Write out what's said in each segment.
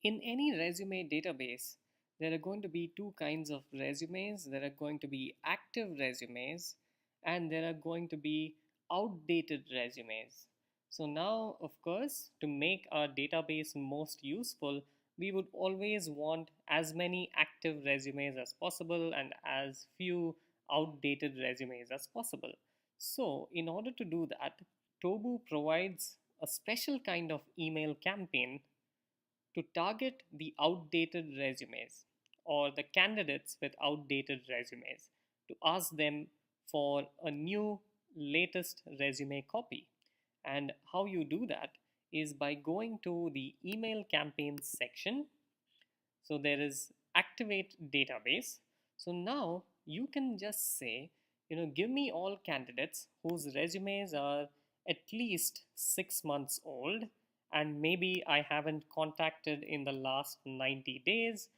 In any resume database, there are going to be two kinds of resumes. There are going to be active resumes and there are going to be outdated resumes. So now, of course, to make our database most useful, we would always want as many active resumes as possible and as few outdated resumes as possible. So in order to do that, Tobu provides a special kind of email campaign to target the outdated resumes or the candidates with outdated resumes to ask them for a new latest resume copy. And how you do that is by going to the email campaigns section. So there is activate database. So now you can just say, give me all candidates whose resumes are at least 6 months old and maybe I haven't contacted in the last 90 days.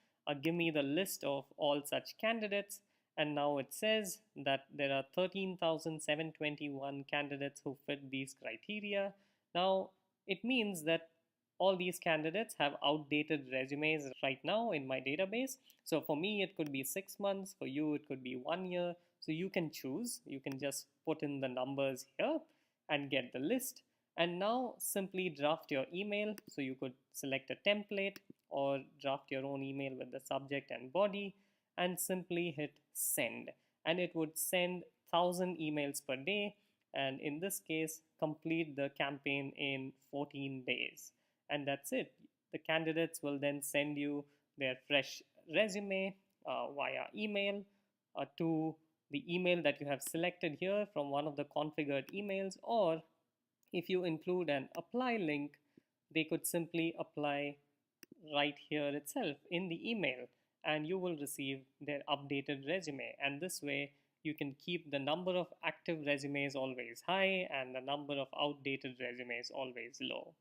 Give me the list of all such candidates. And now it says that there are 13,721 candidates who fit these criteria. Now it means that all these candidates have outdated resumes right now in my database. So for me, it could be 6 months. For you, it could be 1 year. So you can choose. You can just put in the numbers here and get the list. And now simply draft your email. So you could select a template or draft your own email with the subject and body and simply hit send. And it would send 1,000 emails per day. And in this case, complete the campaign in 14 days. And that's it. The candidates will then send you their fresh resume via email to the email that you have selected here from one of the configured emails, or if you include an apply link, they could simply apply right here itself in the email and you will receive their updated resume. And this way you can keep the number of active resumes always high and the number of outdated resumes always low.